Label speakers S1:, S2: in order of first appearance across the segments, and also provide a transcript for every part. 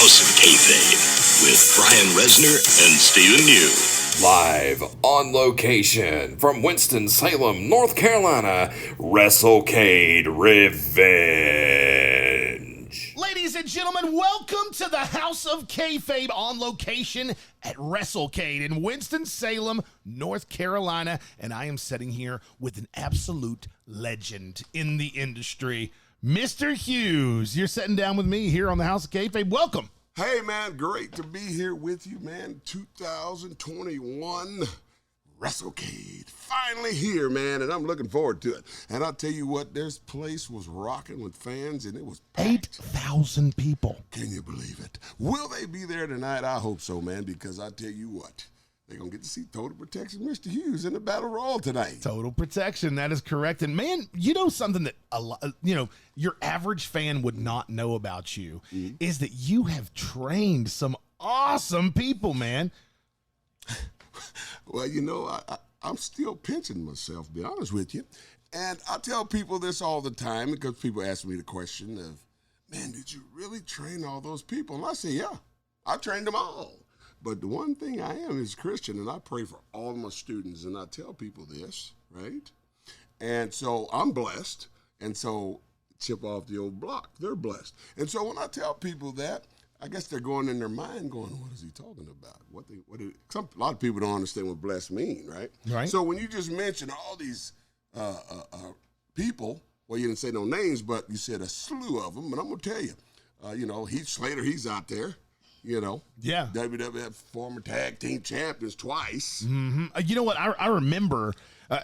S1: House of Kayfabe with Brian Reznor and Stephen New.
S2: Live on location from Winston-Salem, North Carolina, Wrestlecade Revenge.
S3: Ladies and gentlemen, welcome to the House of Kayfabe on location at Wrestlecade in Winston-Salem, North Carolina. And I am sitting here with an absolute legend in the industry, Mr. Hughes. You're sitting down with me here on the House of Kayfabe. Welcome.
S4: Hey, man, great to be here with you, man. 2021 Wrestlecade. Finally here, man, and I'm looking forward to it. And I'll tell you what, this place was rocking with fans, and it was packed.
S3: 8,000 people.
S4: Can you believe it? Will they be there tonight? I hope so, man, because I tell you what, they're going to get to see Total Protection Mr. Hughes in the Battle Royal tonight.
S3: Total Protection, that is correct. And, man, you know something that, your average fan would not know about you is that you have trained some awesome people, man.
S4: Well, you know, I'm still pinching myself, to be honest with you. And I tell people this all the time because people ask me the question of, man, did you really train all those people? And I say, yeah, I trained them all. But the one thing I am is Christian, and I pray for all my students, and I tell people this, right? And so I'm blessed, and so chip off the old block, they're blessed. And so when I tell people that, I guess they're going in their mind going, what is he talking about? A lot of people don't understand what blessed mean, right?
S3: Right.
S4: So when you just mentioned all these people, well, you didn't say no names, but you said a slew of them, and I'm going to tell you, Heath Slater, he's out there.
S3: Yeah.
S4: WWF former tag team champions twice.
S3: Mm-hmm. You know what? I remember,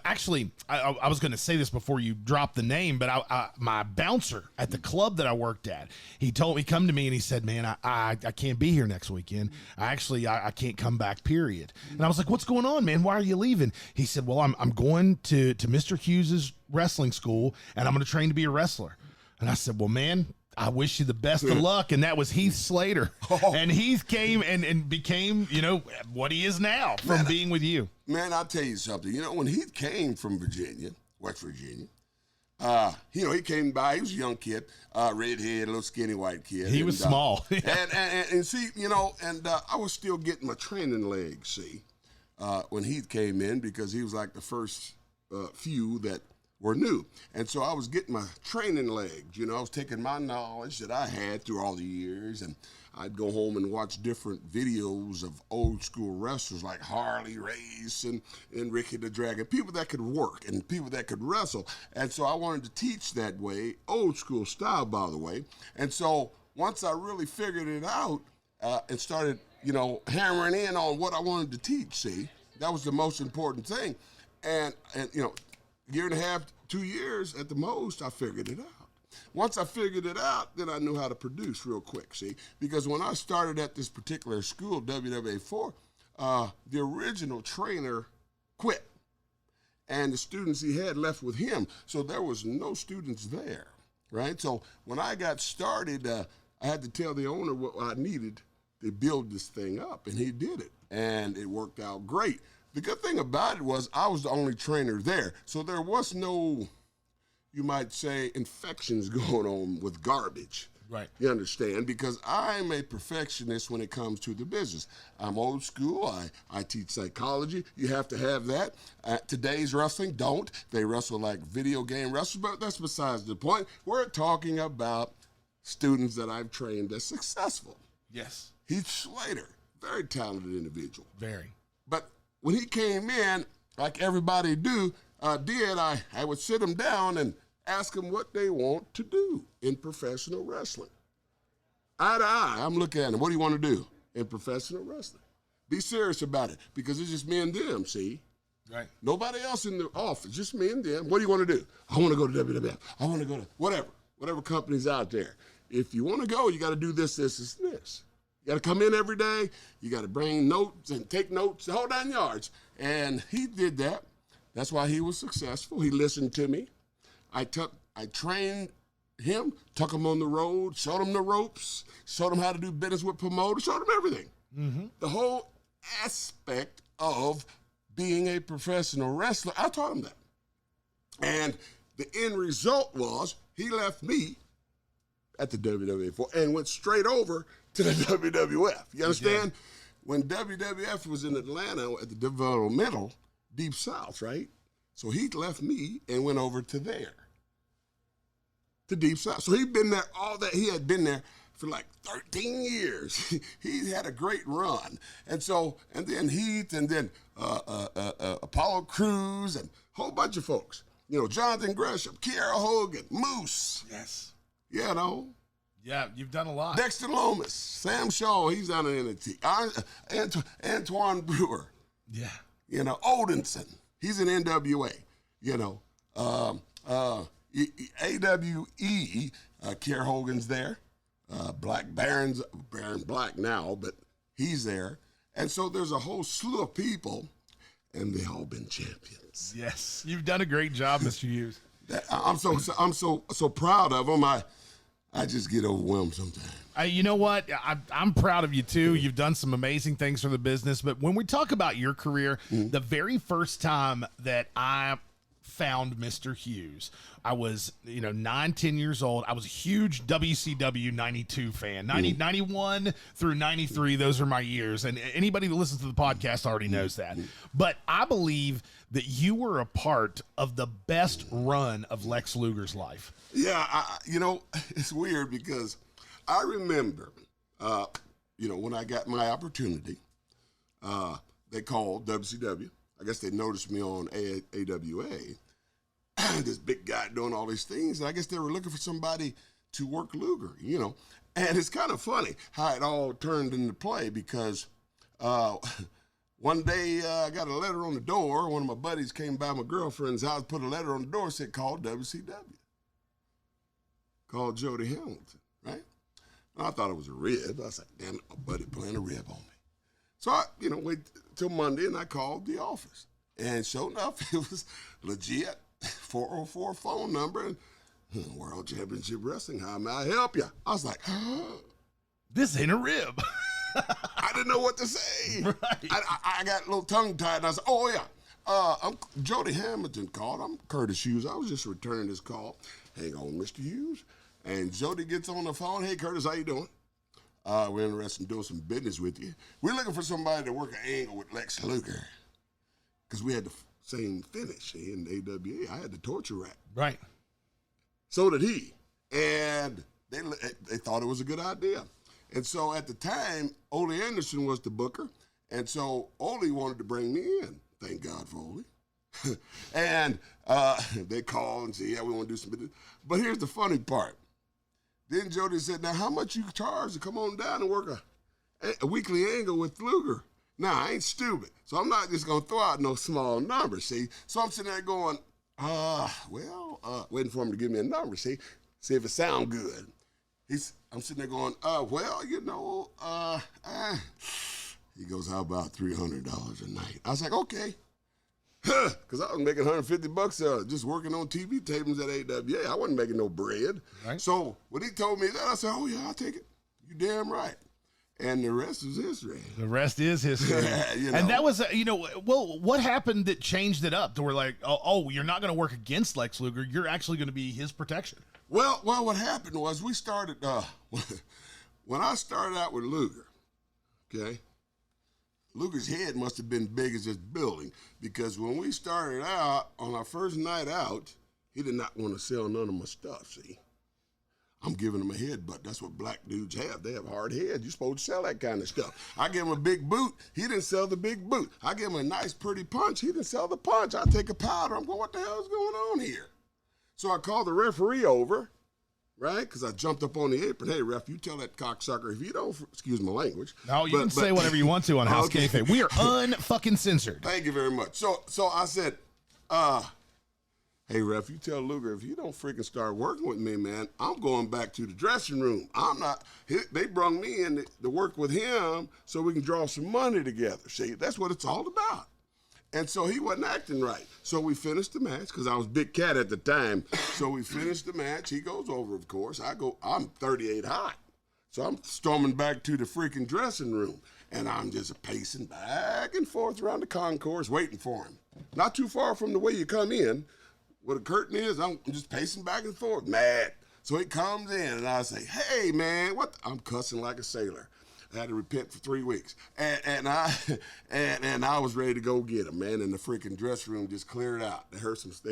S3: actually, I was going to say this before you dropped the name, but my bouncer at the club that I worked at, he told me, come to me and he said, man, I can't be here next weekend. I can't come back, period. And I was like, what's going on, man? Why are you leaving? He said, well, I'm going to Mr. Hughes's wrestling school and I'm going to train to be a wrestler. And I said, well, man, I wish you the best of luck. And that was Heath Slater. And Heath came and became, what he is now from being with you. Man,
S4: I'll tell you something. When Heath came from Virginia, West Virginia, he came by. He was a young kid, redhead, little skinny white kid.
S3: He was small.
S4: and see, I was still getting my training legs, see, when Heath came in because he was like the first few that were new. And so I was getting my training legs. I was taking my knowledge that I had through all the years, and I'd go home and watch different videos of old school wrestlers like Harley Race and Ricky the Dragon, people that could work and people that could wrestle. And so I wanted to teach that way, old school style, by the way. And so once I really figured it out and started, hammering in on what I wanted to teach, see, that was the most important thing. And year and a half, 2 years at the most, I figured it out. Once I figured it out, then I knew how to produce real quick, see? Because when I started at this particular school, WWA4, the original trainer quit. And the students he had left with him. So there was no students there, right? So when I got started, I had to tell the owner what I needed to build this thing up, and he did it. And it worked out great. The good thing about it was I was the only trainer there, so there was no, you might say, infections going on with garbage.
S3: Right.
S4: You understand? Because I'm a perfectionist when it comes to the business. I'm old school. I teach psychology. You have to have that. Today's wrestling don't. They wrestle like video game wrestlers, but that's besides the point. We're talking about students that I've trained that's successful.
S3: Yes.
S4: Heath Slater, very talented individual.
S3: Very.
S4: But when he came in, like everybody I would sit them down and ask them what they want to do in professional wrestling. Eye to eye, I'm looking at them. What do you want to do in professional wrestling? Be serious about it because it's just me and them, see?
S3: Right.
S4: Nobody else in the office, just me and them. What do you want to do? I want to go to WWF. I want to go to whatever company's out there. If you want to go, you got to do this, and this. You got to come in every day. You got to bring notes and take notes, the whole 9 yards. And he did that. That's why he was successful. He listened to me. I trained him, took him on the road, showed him the ropes, showed him how to do business with promoters, showed him everything. Mm-hmm. The whole aspect of being a professional wrestler, I taught him that. And the end result was he left me at the WWA4 and went straight over to the WWF. You understand? When WWF was in Atlanta at the developmental Deep South, right? So he left me and went over to there, to Deep South. So he'd been there he had been there for like 13 years. He had a great run. And then Heath, and then Apollo Crews, and a whole bunch of folks. You know, Jonathan Gresham, Kiera Hogan, Moose.
S3: Yes.
S4: You know.
S3: Yeah, you've done a lot.
S4: Dexter Lomas, Sam Shaw, he's down in NXT. Antoine Brewer.
S3: Yeah.
S4: You know, Odinson, he's in NWA. You know, AWE, Kiera Hogan's there. Black Baron Black now, but he's there. And so there's a whole slew of people, and they all been champions.
S3: Yes, you've done a great job, Mr. Hughes.
S4: I'm so proud of them. I just get overwhelmed sometimes.
S3: You know what? I'm proud of you too. You've done some amazing things for the business. But when we talk about your career, the very first time that I found Mr. Hughes, I was, 9, 10 years old. I was a huge WCW 92 fan. 91 through 93, those are my years. And anybody that listens to the podcast already knows that. But I believe that you were a part of the best run of Lex Luger's life.
S4: Yeah, it's weird because I remember, when I got my opportunity, they called WCW. I guess they noticed me on AWA. This big guy doing all these things. And I guess they were looking for somebody to work Luger, And it's kind of funny how it all turned into play because one day I got a letter on the door. One of my buddies came by my girlfriend's house, put a letter on the door, said, call WCW. Called Jody Hamilton, right? And I thought it was a rib. I was like, damn it, my buddy playing a rib on me. So I, wait till Monday and I called the office. And sure enough, it was legit 404 phone number and World Championship Wrestling. How may I help you? I was like,
S3: this ain't a rib.
S4: I didn't know what to say.
S3: Right.
S4: I got a little tongue tied and I said, oh yeah. I'm Jody Hamilton called. I'm Curtis Hughes. I was just returning this call. Hang on, Mr. Hughes. And Jody gets on the phone. Hey, Curtis, how you doing? We're interested in doing some business with you. We're looking for somebody to work an angle with Lex Luger. Because we had the same finish in AWA. I had the torture rack.
S3: Right.
S4: So did he. And they thought it was a good idea. And so at the time, Ole Anderson was the booker. And so Ole wanted to bring me in. Thank God for Ole. And they called and said, yeah, we want to do some business. But here's the funny part. Then Jody said, now how much you charge to come on down and work a weekly angle with Luger? Now, I ain't stupid. So I'm not just going to throw out no small number, see? So I'm sitting there going, waiting for him to give me a number, see if it sound good. I'm sitting there going, he goes, how about $300 a night? I was like, okay. Because I was making $150 just working on TV tapings at AWA. I wasn't making no bread. Right. So when he told me that, I said, oh, yeah, I'll take it. You damn right. And the rest is history.
S3: The rest is history. And that was, what happened that changed it up to where like, you're not going to work against Lex Luger. You're actually going to be his protection.
S4: Well, what happened was we started, when I started out with Luger, okay, Luger's head must have been big as this building because when we started out on our first night out, he did not want to sell none of my stuff, see. I'm giving him a headbutt. That's what black dudes have. They have hard heads. You're supposed to sell that kind of stuff. I give him a big boot. He didn't sell the big boot. I give him a nice, pretty punch. He didn't sell the punch. I take a powder. I'm going, what the hell is going on here? So I called the referee over, right? Because I jumped up on the apron. Hey, ref, you tell that cocksucker if you don't, excuse my language.
S3: No, you can say whatever you want to on House Kayfabe. We are unfucking censored.
S4: Thank you very much. So I said, hey, ref, you tell Luger if you don't freaking start working with me, man, I'm going back to the dressing room. I'm not, they brung me in to work with him so we can draw some money together. See, that's what it's all about. And so he wasn't acting right. So we finished the match, because I was Big Cat at the time. So we finished the match. He goes over, of course. I'm 38 hot. So I'm storming back to the freaking dressing room. And I'm just pacing back and forth around the concourse waiting for him. Not too far from the way you come in. Where the curtain is, I'm just pacing back and forth, mad. So he comes in, and I say, "Hey, man, what?" I'm cussing like a sailor. I had to repent for 3 weeks, and I was ready to go get him, man. And the freaking dressing room just cleared out. They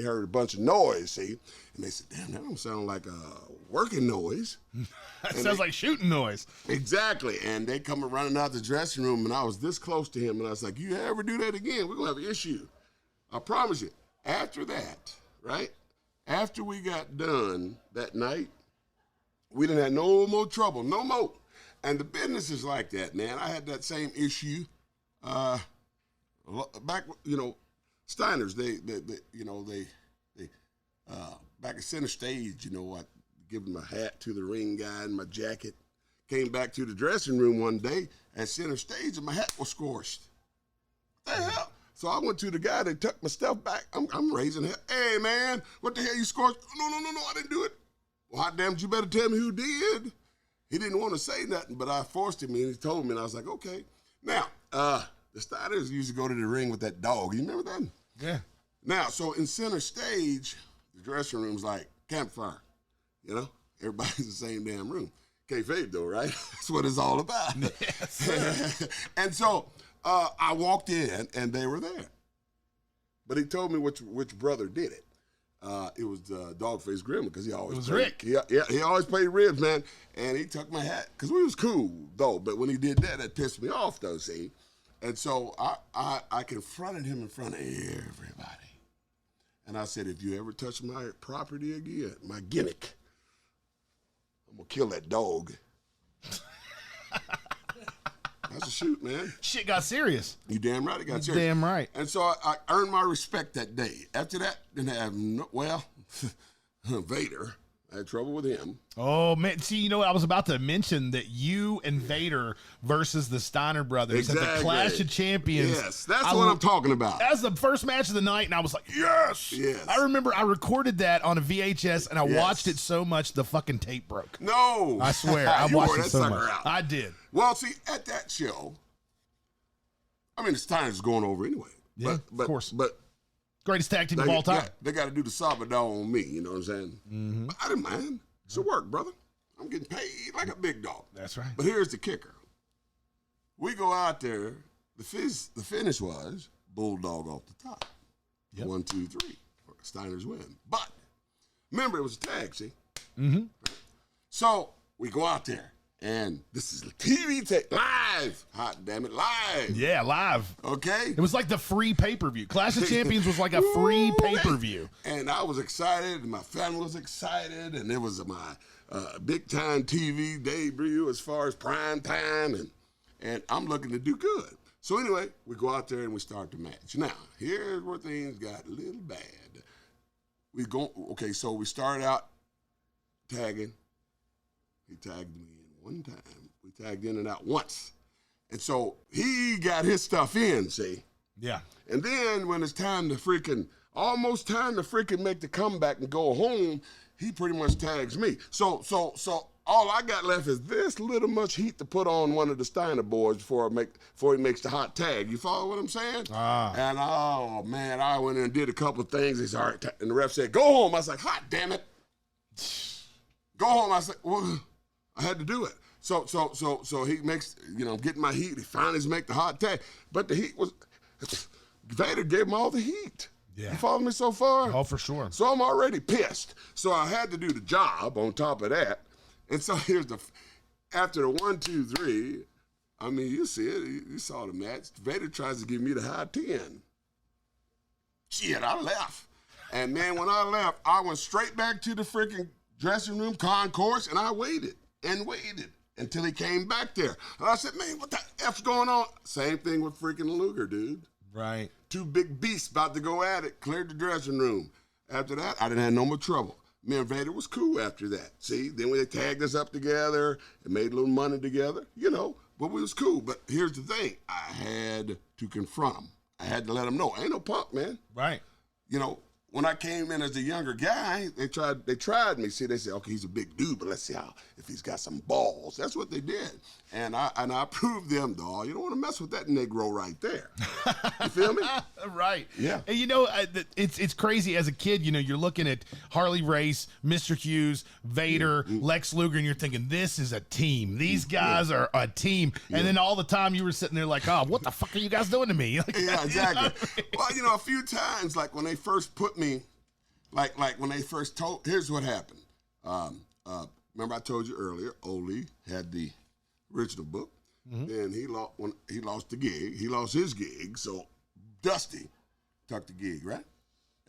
S4: heard a bunch of noise, see, and they said, "Damn, that don't sound like a working noise."
S3: That sounds like shooting noise.
S4: Exactly. And they come running out the dressing room, and I was this close to him, and I was like, "You ever do that again, we're gonna have an issue. I promise you." After that, right? After we got done that night, we didn't have no more trouble, no more. And the business is like that, man. I had that same issue back, Steiners. They back at center stage, I give them a hat to the ring guy and my jacket. Came back to the dressing room one day at center stage, and my hat was scorched. What the hell? So I went to the guy that took my stuff back. I'm raising hell. "Hey, man, what the hell you scorched?" No, I didn't do it." "Well, hot damn it, you better tell me who did." He didn't want to say nothing, but I forced him, and he told me, and I was like, "Okay." Now, the Steiners used to go to the ring with that dog. You remember that?
S3: Yeah.
S4: Now, so in center stage, the dressing room's like campfire. Everybody's in the same damn room. Kayfabe, though, right? That's what it's all about.
S3: Yes.
S4: And so I walked in, and they were there. But he told me which brother did it. It was Dogface Grim, because he always
S3: was
S4: played,
S3: Rick.
S4: He always played ribs, man. And he took my hat, because we was cool, though. But when he did that pissed me off, though, see? And so I confronted him in front of everybody. And I said, "If you ever touch my property again, my gimmick, I'm going to kill that dog." That's a shoot, man.
S3: Shit got serious.
S4: You damn right it got serious.
S3: Damn right.
S4: And so I earned my respect that day. After that, didn't have Vader. I had trouble with him.
S3: Oh, man. See, I was about to mention that you and Vader versus the Steiner brothers at the Clash of Champions.
S4: Yes, that's what I'm talking about.
S3: That was the first match of the night, and I was like, yes. I remember I recorded that on a VHS, and I watched it so much the fucking tape broke.
S4: No.
S3: I swear. I watched it so much.
S4: Out.
S3: I did.
S4: Well, see, at that show, the Steiners going over anyway.
S3: Yeah,
S4: of
S3: course.
S4: But
S3: greatest tag team of all time.
S4: They got to do the Sabadell on me, you know what I'm saying?
S3: Mm-hmm.
S4: But I didn't mind. It's a work, brother. I'm getting paid like a big dog.
S3: That's right.
S4: But here's the kicker. We go out there. The finish was Bulldog off the top. Yep. 1, 2, 3. Steiners win. But remember, it was a tag, see?
S3: Mm-hmm.
S4: So we go out there. And this is a TV tape, live. Hot damn it, live.
S3: Yeah, live.
S4: Okay.
S3: It was like the free pay-per-view. Clash of Champions was like a free pay-per-view.
S4: And I was excited, and my family was excited, and it was my big-time TV debut as far as prime time, and I'm looking to do good. So anyway, we go out there and we start the match. Now, here's where things got a little bad. So we started out tagging. He tagged me one time. We tagged in and out once. And so he got his stuff in, see?
S3: Yeah.
S4: And then when it's almost time to make the comeback and go home, he pretty much tags me. So all I got left is this little much heat to put on one of the Steiner boys before he makes the hot tag. You follow what I'm saying? And oh man, I went in and did a couple of things. He's all right. And the ref said, "Go home." I was like, hot damn it. Go home. I said, well, I had to do it. So he makes, getting my heat. He finally make the hot tag. But the heat was, Vader gave him all the heat.
S3: Yeah.
S4: You follow me so far?
S3: Oh, for sure.
S4: So I'm already pissed. So I had to do the job on top of that. And so after the 1, 2, 3, you see it. You saw the match. Vader tries to give me the high 10. Shit, I left. And man, when I left, I went straight back to the freaking dressing room concourse, and I waited until he came back there. And I said, man, what the F's going on? Same thing with freaking Luger, dude.
S3: Right.
S4: Two big beasts about to go at it, cleared the dressing room. After that, I didn't have no more trouble. Me and Vader was cool after that. See, then we tagged us up together and made a little money together, but we was cool. But here's the thing. I had to confront him. I had to let him know. Ain't no punk, man.
S3: Right.
S4: when I came in as a younger guy, they tried me. See, they said, okay, he's a big dude, but let's see if he's got some balls. That's what they did. And I proved them, dog. You don't want to mess with that Negro right there. You feel me?
S3: Right.
S4: Yeah.
S3: And you know, it's crazy. As a kid, you know, you're looking at Harley Race, Mr. Hughes, Vader, Lex Luger, and you're thinking, this is a team. These guys are a team. And then all the time you were sitting there like, oh, what the fuck are you guys doing to me? Like,
S4: Yeah, exactly. Well, you know, a few times, like when they first put me, like when they first told, here's what happened. Remember I told you earlier, Ole had the original book. Then he lost the gig. He lost his gig, so Dusty took the gig, right,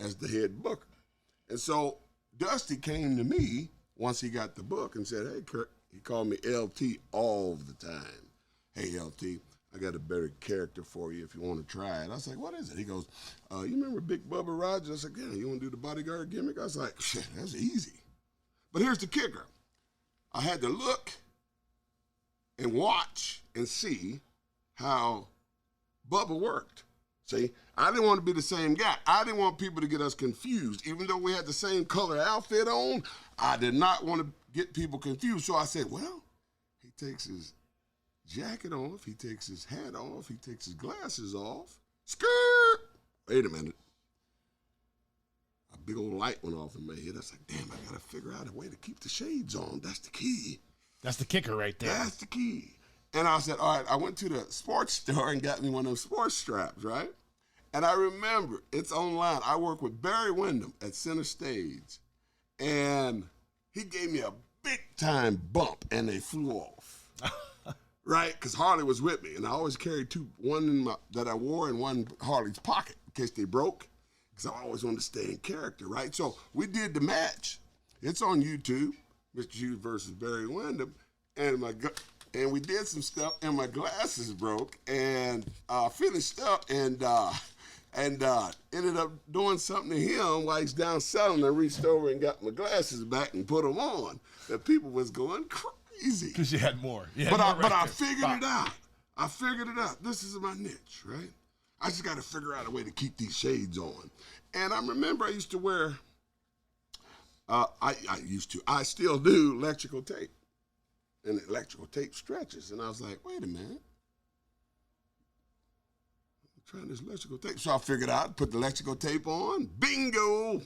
S4: as the head booker. And so Dusty came to me once he got the book and said, hey, Kurt, he called me LT all the time. Hey, LT, I got a better character for you if you want to try it. I was like, what is it? He goes, you remember Big Bubba Rogers? I was like, yeah, you want to do the bodyguard gimmick? I was like, shit, that's easy. But here's the kicker. I had to look and watch and see how Bubba worked. See, I didn't want to be the same guy. I didn't want people to get us confused. Even though we had the same color outfit on, I did not want to get people confused. So I said, well, he takes his jacket off, he takes his hat off, he takes his glasses off. Skirt! Wait a minute. A big old light went off in my head. I was like, damn, I got to figure out a way to keep the shades on. That's the key.
S3: that's the kicker right there.
S4: That's the key. And I said, all right, I went to the sports store and got me one of those sports straps, right? And I remember, it's online. I work with Barry Windham at Center Stage. And he gave me a big time bump and they flew off. Right? Because Harley was with me. And I always carried two, one that I wore in one Harley's pocket in case they broke. Because I always wanted to stay in character, right? So we did the match. It's on YouTube, Mr. Hughes versus Barry Windham. And we did some stuff, and my glasses broke, and finished up, and ended up doing something to him while he's down selling. I reached over and got my glasses back and put them on. The people was going crazy.
S3: Because you had more.
S4: But I figured it out. I figured it out. This is my niche, right? I just got to figure out a way to keep these shades on. And I remember I used to wear, I still do electrical tape. And the electrical tape stretches. And I was like, wait a minute. I'm trying this electrical tape. So I figured out, put the electrical tape on. Bingo!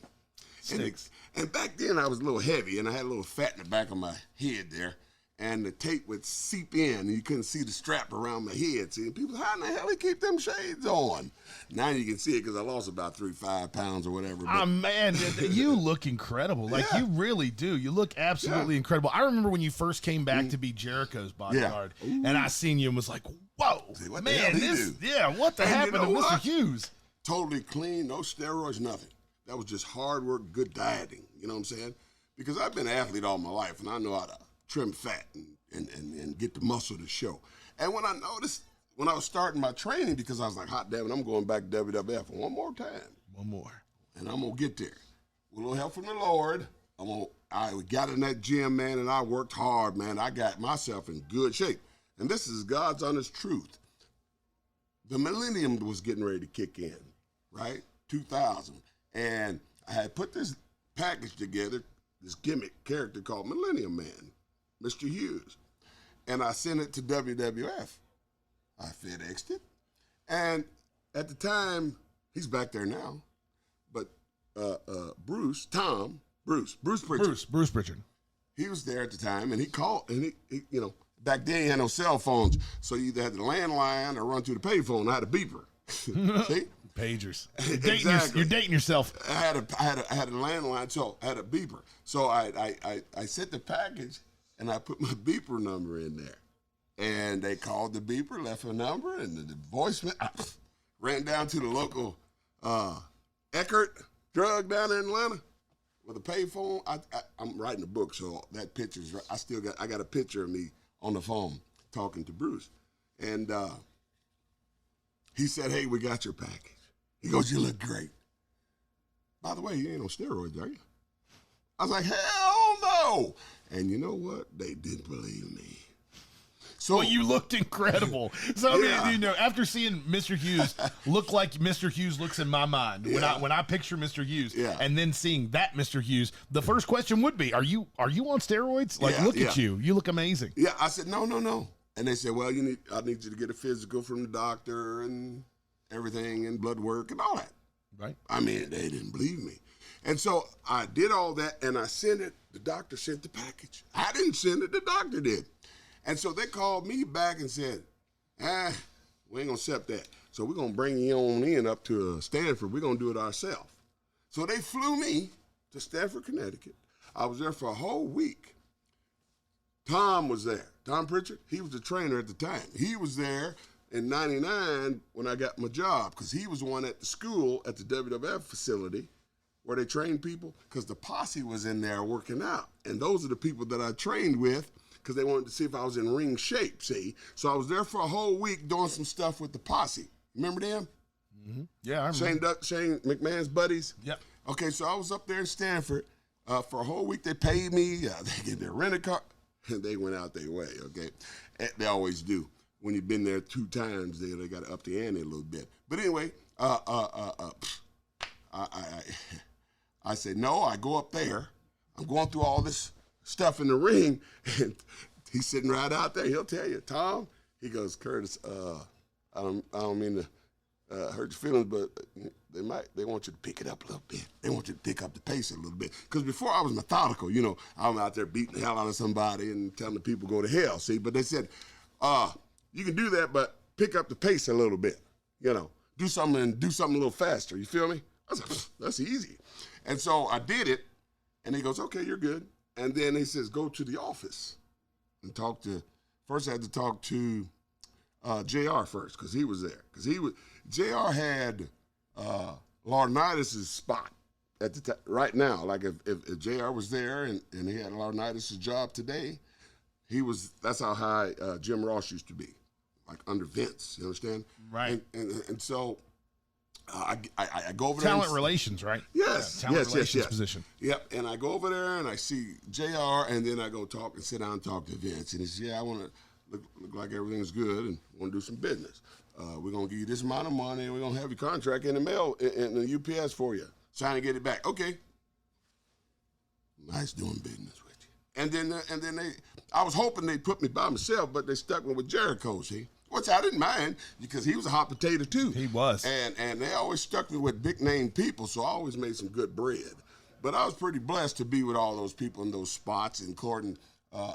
S3: Sticks.
S4: And back then I was a little heavy and I had a little fat in the back of my head there. And the tape would seep in and you couldn't see the strap around my head. See, and people, how in the hell he keep them shades on? Now you can see it because I lost about 5 pounds or whatever.
S3: Oh, man, you look incredible. Like, you really do. You look absolutely incredible. I remember when you first came back to be Jericho's bodyguard, and I seen you and was like, whoa,
S4: See, what
S3: man,
S4: the hell he do?
S3: What the
S4: And
S3: happened
S4: you know
S3: to Mr.
S4: what?
S3: Hughes?
S4: Totally clean, no steroids, nothing. That was just hard work, good dieting. You know what I'm saying? Because I've been an athlete all my life, and I know how to trim fat and get the muscle to show. And when I noticed, when I was starting my training, because I was like, hot damn it, I'm going back to WWF one more time.
S3: One more.
S4: And I'm going to get there. With a little help from the Lord, I got in that gym, man, and I worked hard, man. I got myself in good shape. And this is God's honest truth. The millennium was getting ready to kick in, right? 2000. And I had put this package together, this gimmick character called Millennium Man, Mr. Hughes. And I sent it to WWF. I FedExed it. And at the time, he's back there now, but Bruce Pritchard.
S3: Bruce Pritchard.
S4: He was there at the time, and he called, and he back then you had no cell phones, so you either had the landline or run through the payphone. I had a beeper. See?
S3: Pagers.
S4: Exactly.
S3: You're dating yourself.
S4: I had a landline, so I had a beeper. So I sent the package, and I put my beeper number in there. And they called the beeper, left a number, and the voicemail. I ran down to the local Eckert drug down in Atlanta with a payphone. I'm writing a book, so that picture's. I got a picture of me on the phone talking to Bruce, and he said, "Hey, we got your package." He goes, "You look great. By the way, you ain't on steroids, are you?" I was like, "Hell no!" And you know what? They didn't believe me. So
S3: well, you looked incredible. So
S4: Yeah.
S3: I mean, you know, after seeing Mr. Hughes look like Mr. Hughes looks in my mind when I picture Mr. Hughes,
S4: Yeah.
S3: and then seeing that Mr. Hughes, the first question would be, are you on steroids? Like,
S4: Yeah,
S3: look
S4: yeah.
S3: at you. You look amazing.
S4: yeah, I said no. And they said, well, I need you to get a physical from the doctor and everything and blood work and all that.
S3: Right.
S4: I mean, they didn't believe me. And so I did all that and I sent it. The doctor sent the package. I didn't send it, the doctor did. And so they called me back and said, we ain't gonna accept that. So we're gonna bring you on in up to Stanford. We're gonna do it ourselves. So they flew me to Stanford, Connecticut. I was there for a whole week. Tom was there. Tom Pritchard, he was the trainer at the time. He was there in 99 when I got my job because he was the one at the school at the WWF facility where they trained people because the posse was in there working out. And those are the people that I trained with because they wanted to see if I was in ring shape, see? So I was there for a whole week doing some stuff with the posse. Remember them?
S3: Mm-hmm. Yeah, I remember.
S4: Shane McMahon's buddies?
S3: Yep.
S4: Okay, so I was up there in Stanford for a whole week. They paid me. They gave me a rental car. And they went out their way, okay? They always do. When you've been there 2 times, they got to up the ante a little bit. But anyway, I said, no, I go up there. I'm going through all this stuff in the ring. And he's sitting right out there. He'll tell you, Tom, he goes, Curtis, I don't mean to hurt your feelings, but they want you to pick it up a little bit. They want you to pick up the pace a little bit. Because before I was methodical, you know, I'm out there beating the hell out of somebody and telling the people go to hell, see? But they said, you can do that, but pick up the pace a little bit. You know, do something a little faster. You feel me? I was like, that's easy. And so I did it, and he goes, okay, you're good. And then he says, go to the office and first I had to talk to JR first, because he was there. Because JR had Laurinaitis' spot at the right now. Like if JR was there and he had Laurinaitis' job today, that's how high Jim Ross used to be, like under Vince. You understand?
S3: Right.
S4: And so I go over
S3: Talent
S4: there.
S3: relations, right?
S4: Yes.
S3: Talent
S4: yes.
S3: relations position.
S4: Yep. And I go over there and I see JR, and then I go sit down and talk to Vince. And he says, I want to look like everything's good and want to do some business. We're going to give you this amount of money, and we're going to have your contract in the mail, in the UPS for you. Sign and get it back. Okay. Nice doing business with you. And then I was hoping they'd put me by myself, but they stuck me with Jericho, see? Which I didn't mind because he was a hot potato too.
S3: He was.
S4: And they always stuck me with big name people, so I always made some good bread. But I was pretty blessed to be with all those people in those spots, including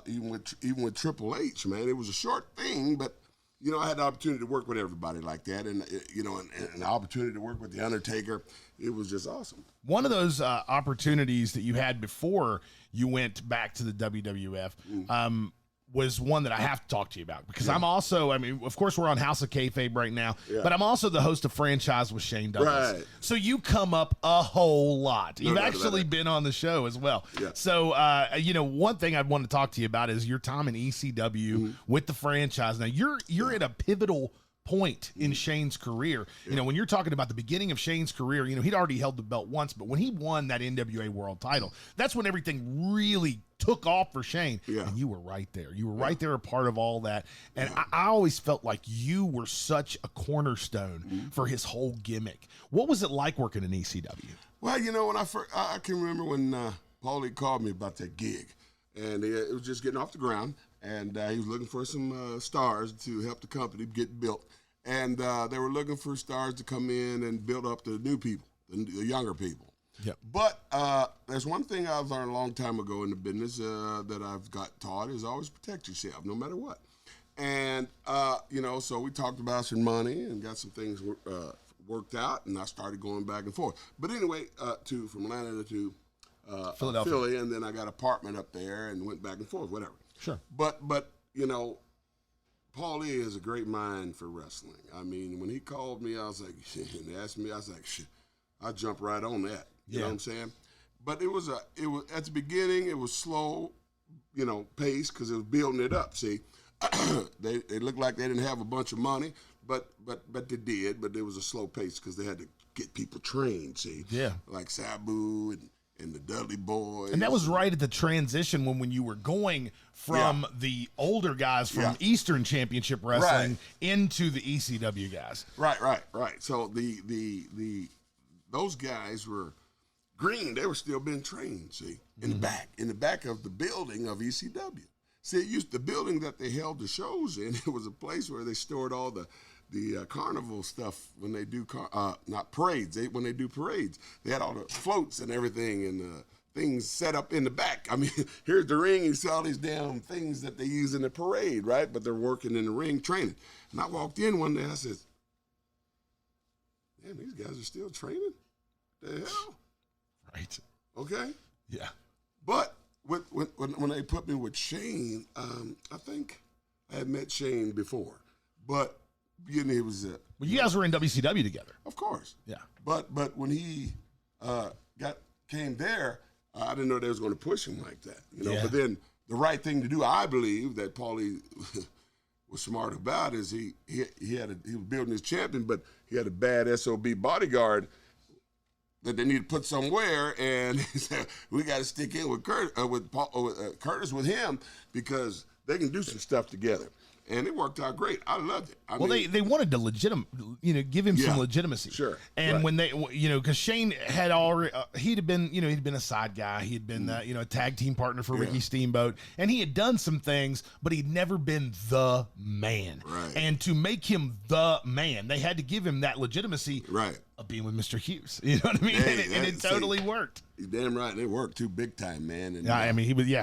S4: even with Triple H, man. It was a short thing, but you know, I had the opportunity to work with everybody like that, and you know, and the opportunity to work with The Undertaker. It was just awesome.
S3: One of those opportunities that you had before you went back to the WWF was one that I have to talk to you about, because I'm also, I mean, of course, we're on House of Kayfabe right now, but I'm also the host of Franchise with Shane Douglas.
S4: Right.
S3: So you come up a whole lot. You've
S4: doubt
S3: actually
S4: about it.
S3: been on the show as well.
S4: Yeah.
S3: So, you know, one thing I'd want to talk to you about is your time in ECW with the franchise. Now, you're at a pivotal point in Shane's career. You know, when you're talking about the beginning of Shane's career, you know, he'd already held the belt once, but when he won that NWA World title, that's when everything really took off for Shane.
S4: Yeah.
S3: And you were right there. You were right there, a part of all that. And I always felt like you were such a cornerstone for his whole gimmick. What was it like working in ECW?
S4: Well, you know, when I can remember when Paulie called me about that gig, and it was just getting off the ground, and he was looking for some stars to help the company get built. And they were looking for stars to come in and build up the new people, the younger people.
S3: Yep.
S4: But there's one thing I've learned a long time ago in the business that I've got taught is always protect yourself, no matter what. And, you know, so we talked about some money and got some things worked out, and I started going back and forth. But anyway, from Atlanta to
S3: Philadelphia.
S4: Philly, and then I got an apartment up there and went back and forth, whatever.
S3: Sure.
S4: But you know, Paulie has a great mind for wrestling. I mean, when he called me, I was like, and asked me, I was like, shit, I jumped right on that. You know what I'm saying? But it was at the beginning, it was slow, you know, pace, because it was building it up. See, they looked like they didn't have a bunch of money, but they did. But there was a slow pace because they had to get people trained. See,
S3: Yeah,
S4: like Sabu and and the Dudley Boys.
S3: And that was right at the transition when you were going from the older guys from Eastern Championship Wrestling into the ECW guys.
S4: Right. So those guys were green. They were still being trained, see, in the back of the building of ECW. See, the building that they held the shows in, it was a place where they stored all the carnival stuff when they do not parades. When they do parades, they had all the floats and everything and things set up in the back. I mean, here's the ring. You see all these damn things that they use in the parade, right? But they're working in the ring training. And I walked in one day. I said, "Man, these guys are still training. The hell?"
S3: Right.
S4: Okay.
S3: Yeah.
S4: But when they put me with Shane, I think I had met Shane before, but he was.
S3: Well, you guys were in WCW together,
S4: of course.
S3: Yeah.
S4: But when he came there, I didn't know they was going to push him like that, you know.
S3: Yeah.
S4: But then the right thing to do, I believe, that Paulie was smart about is he was building his champion, but he had a bad SOB bodyguard that they need to put somewhere, and he said we got to stick in with Curtis with him because they can do some stuff together. And it worked out great. I loved it.
S3: They wanted to give him some legitimacy.
S4: Sure.
S3: And when they, because Shane had already, he'd been a side guy. He had been, a tag team partner for Ricky Steamboat, and he had done some things, but he'd never been the man.
S4: Right.
S3: And to make him the man, they had to give him that legitimacy.
S4: Right.
S3: Of being with Mr. Hughes. You know what I mean?
S4: Hey,
S3: and it totally worked.
S4: You're damn right. And it worked too, big time, man. And,
S3: I mean, he went to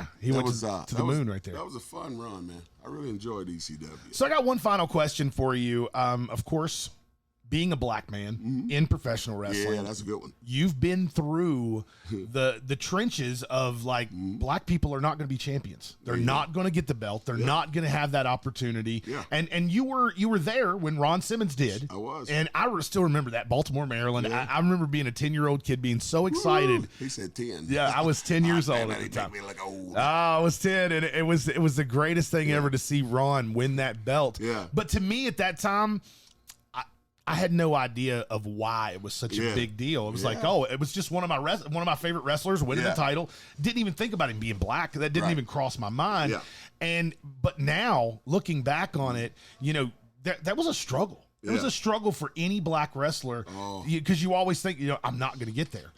S3: the moon right there.
S4: That was a fun run, man. I really enjoyed ECW.
S3: So I got one final question for you. Of course, being a black man in professional wrestling.
S4: Yeah, that's a good one.
S3: You've been through the trenches of black people are not going to be champions. They're not going to get the belt. They're not going to have that opportunity.
S4: Yeah.
S3: And you were there when Ron Simmons did.
S4: I was.
S3: And I still remember that, Baltimore, Maryland. Yeah. I remember being a 10-year-old kid being so excited.
S4: Woo! He said 10.
S3: Yeah, I was 10 years old at the time.
S4: He made me look old.
S3: I was 10, and it was the greatest thing ever to see Ron win that belt.
S4: Yeah.
S3: But to me at that time, I had no idea of why it was such a big deal. It was like, it was just one of my favorite wrestlers winning the title. Didn't even think about him being black. That didn't even cross my mind.
S4: Yeah.
S3: But now looking back on it, that was a struggle. It was a struggle for any black wrestler because you always think, I'm not going to get there.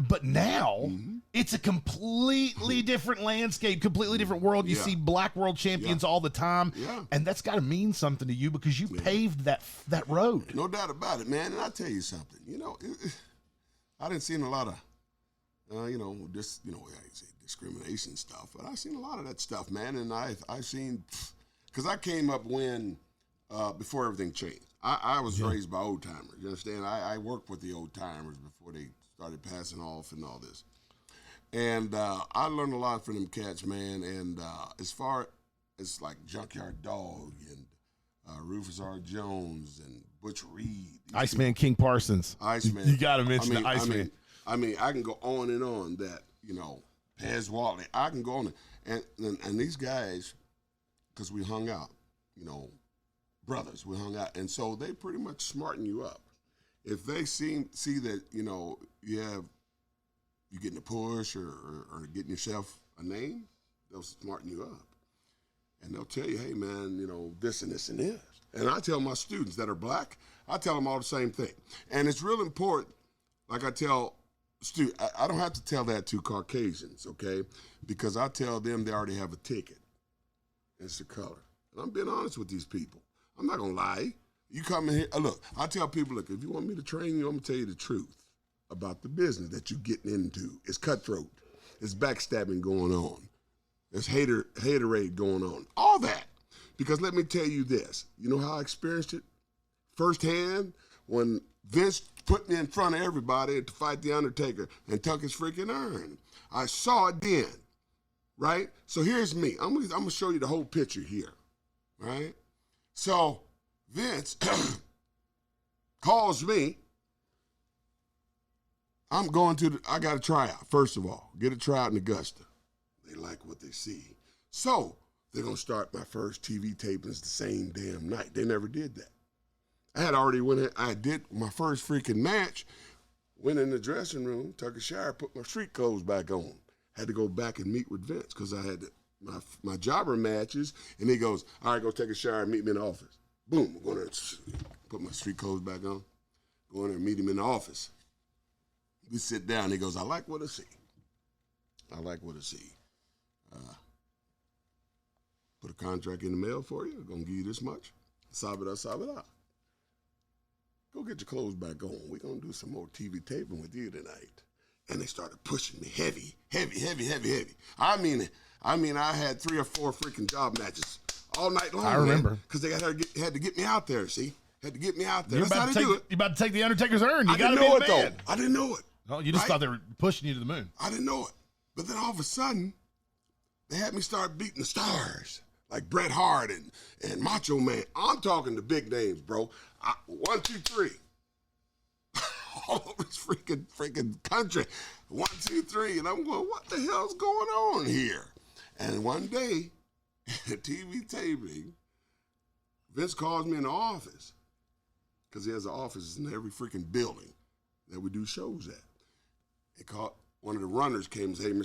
S3: But now it's a completely different landscape, completely different world. You see black world champions all the time.
S4: Yeah.
S3: And that's got to mean something to you because you paved that road.
S4: No doubt about it, man. And I'll tell you something. I didn't see a lot of, I say discrimination stuff, but I've seen a lot of that stuff, man. And I've seen, because I came up before everything changed. I was raised by old timers. You understand? I worked with the old timers before they started passing off and all this. And I learned a lot from them cats, man. And as far as like Junkyard Dog and Rufus R. Jones and Butch Reed.
S3: Iceman King Parsons.
S4: Iceman.
S3: You got to mention the Iceman.
S4: I mean, I can go on and on that, Paz Watley. I can go on. And these guys, because we hung out, brothers, we hung out. And so they pretty much smarten you up. If they see that, you're getting a push or getting yourself a name, they'll smarten you up. And they'll tell you, hey, man, this and this and this. And I tell my students that are black, I tell them all the same thing. And it's real important, like I tell students, I don't have to tell that to Caucasians, okay? Because I tell them they already have a ticket. It's the color. And I'm being honest with these people. I'm not going to lie. You come in here, look, I tell people, look, if you want me to train you, I'm going to tell you the truth about the business that you're getting into. It's cutthroat. It's backstabbing going on. There's haterade going on. All that. Because let me tell you this. You know how I experienced it firsthand? When Vince put me in front of everybody to fight The Undertaker and took his freaking urn. I saw it then, right? So here's me. I'm going to show you the whole picture here, right? So Vince calls me. I got a tryout, first of all. Get a tryout in Augusta. They like what they see. So they're going to start my first TV tapings the same damn night. They never did that. I had already I did my first freaking match Went in the dressing room, took a shower, put my street clothes back on. Had to go back and meet with Vince because I had my jobber matches. And he goes, all right, go take a shower and meet me in the office. Boom, I'm going to put my street clothes back on. Go in there and meet him in the office. We sit down. He goes, I like what I see. I like what I see. Put a contract in the mail for you. I'm going to give you this much. Sob it up. Go get your clothes back on. We're going to do some more TV taping with you tonight. And they started pushing me heavy. I mean, I had 3 or 4 freaking job matches all night long.
S3: I remember.
S4: Because they had to get me out there, see? Had to get me out there. That's how they do it.
S3: You're about to take the Undertaker's urn. You
S4: I
S3: got to
S4: didn't
S3: be
S4: know
S3: the
S4: it,
S3: man.
S4: though. I didn't know it.
S3: Oh, you just thought they were pushing you to the moon.
S4: I didn't know it. But then all of a sudden, they had me start beating the stars. Like Bret Hart and Macho Man. I'm talking the big names, bro. 1, 2, 3. All over this freaking country. 1, 2, 3. And I'm going, what the hell's going on here? And one day, TV taping, Vince calls me in the office. Because he has an office in every freaking building that we do shows at. He called, one of the runners came and said, hey,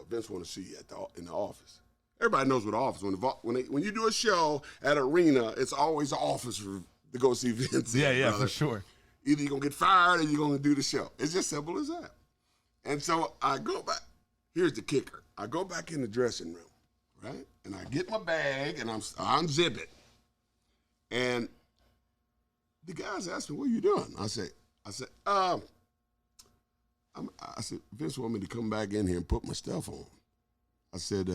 S4: Vince want to see you in the office. Everybody knows what the office. When you do a show at an arena, it's always an office to go see Vince.
S3: Yeah, for sure.
S4: Either you're going to get fired or you're going to do the show. It's just simple as that. And so I go back. Here's the kicker. I go back in the dressing room, right? And I get my bag and I unzip it. And the guys asked me, what are you doing? I said, Vince wanted me to come back in here and put my stuff on. I said,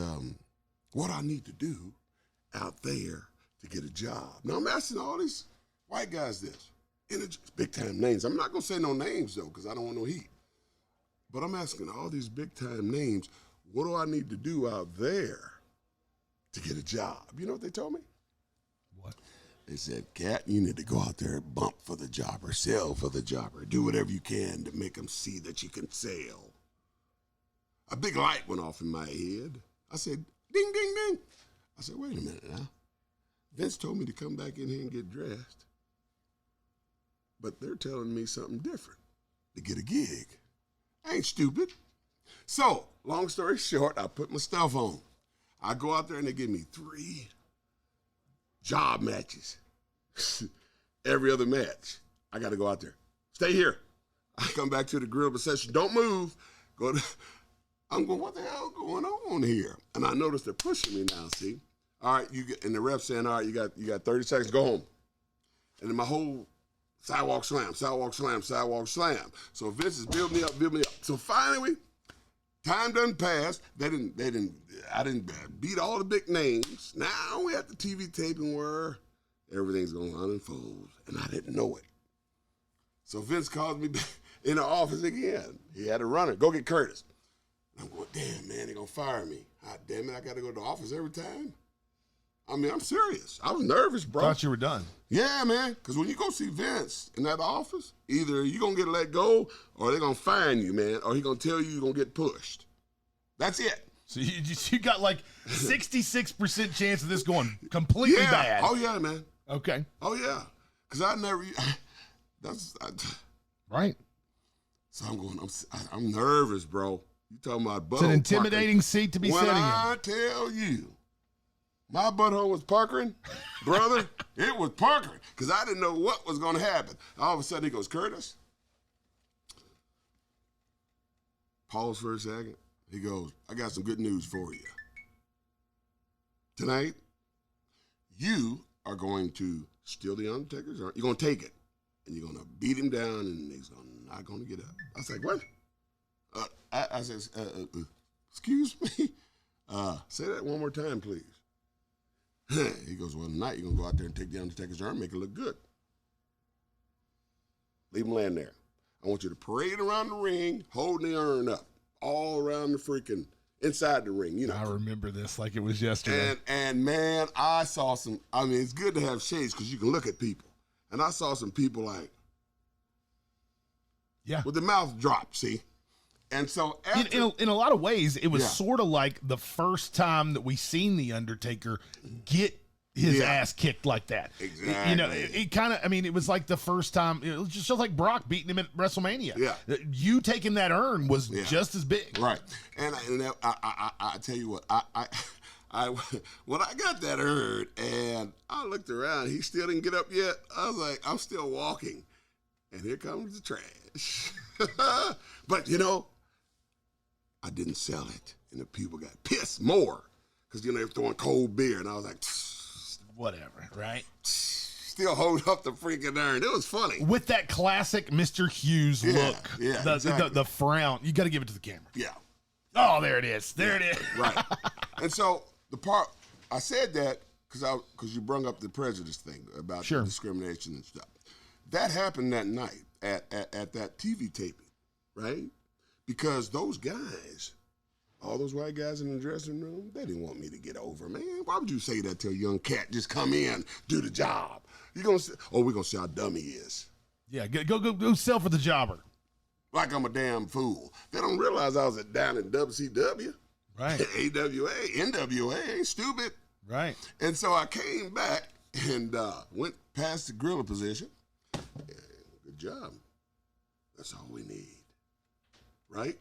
S4: what I need to do out there to get a job. Now, I'm asking all these white guys this. Big-time names. I'm not going to say no names, though, because I don't want no heat. But I'm asking all these big-time names, what do I need to do out there to get a job? You know what they told me?
S3: What?
S4: They said, Cat, you need to go out there and bump for the jobber, sell for the jobber, do whatever you can to make them see that you can sell. A big light went off in my head. I said, ding, ding, ding. I said, wait a minute now. Vince told me to come back in here and get dressed. But they're telling me something different, to get a gig. I ain't stupid. So, long story short, I put my stuff on. I go out there and they give me 3 job matches. Every other match, I got to go out there. Stay here. I come back to the grill session. Don't move. I'm going, what the hell is going on here? And I noticed they're pushing me now, see? All right, and the rep saying, all right, you got 30 seconds, go home. And then my whole sidewalk slam. So Vince is building me up. So finally, time done passed. I didn't beat all the big names. Now we at the TV taping where everything's going to unfold, and I didn't know it. So Vince called me back in the office again. He had a runner. Go get Curtis. And I'm going, damn, man, they're going to fire me. God damn it, I got to go to the office every time. I mean, I'm serious. I was nervous, bro.
S3: Thought you were done.
S4: Yeah, man, because when you go see Vince in that office, either you're going to get let go or they're going to fine you, man, or he's going to tell you you're going to get pushed. That's it.
S3: So you got like 66% chance of this going completely bad.
S4: Oh, yeah, man.
S3: Okay.
S4: Oh, yeah. Because
S3: Right.
S4: So I'm nervous, bro. You talking about butthole?
S3: It's an intimidating seat to be sitting in.
S4: When I tell you, my butthole was puckering, brother, it was puckering, because I didn't know what was going to happen. All of a sudden, he goes, Curtis, pause for a second. He goes, I got some good news for you. Tonight, you are going to steal the Undertaker's arm. You're going to take it, and you're going to beat him down, and he's not going to get up. I was like, what? I said, excuse me? Say that one more time, please. He goes, well, tonight you're going to go out there and take the Undertaker's arm, make it look good. Leave him laying there. I want you to parade around the ring, holding the urn up, all around the freaking, inside the ring, you know.
S3: I remember this like it was yesterday.
S4: And man, I saw some, I mean, it's good to have shades because you can look at people. And I saw some people like, with the mouth dropped, see? And so
S3: in a lot of ways, it was sort of like the first time that we seen The Undertaker get his ass kicked like that.
S4: Exactly.
S3: You know, it kind of, I mean, it was like the first time, it was just like Brock beating him at WrestleMania.
S4: Yeah.
S3: You taking that urn was just as big.
S4: Right. And I tell you what, when I got that urn and I looked around, he still didn't get up yet. I was like, I'm still walking. And here comes the trash. But, you know, I didn't sell it. And the people got pissed more. Because, you know, they were throwing cold beer. And I was like,
S3: whatever, right?
S4: Still hold up the freaking urn. It was funny.
S3: With that classic Mr. Hughes look.
S4: Yeah,
S3: exactly. the frown. You got to give it to the camera.
S4: Yeah.
S3: Oh, there it is. There it is.
S4: Right. And so the part, I said that because you brought up the prejudice thing about the discrimination and stuff. That happened that night at that TV taping, right? Because those guys, all those white guys in the dressing room, they didn't want me to get over, man. Why would you say that to a young cat? Just come in, do the job. We're going to see how dumb he is.
S3: Yeah, go sell for the jobber.
S4: Like I'm a damn fool. They don't realize I was down in WCW.
S3: Right.
S4: AWA, NWA, ain't stupid.
S3: Right.
S4: And so I came back and went past the gorilla position. Good job. That's all we need. Right?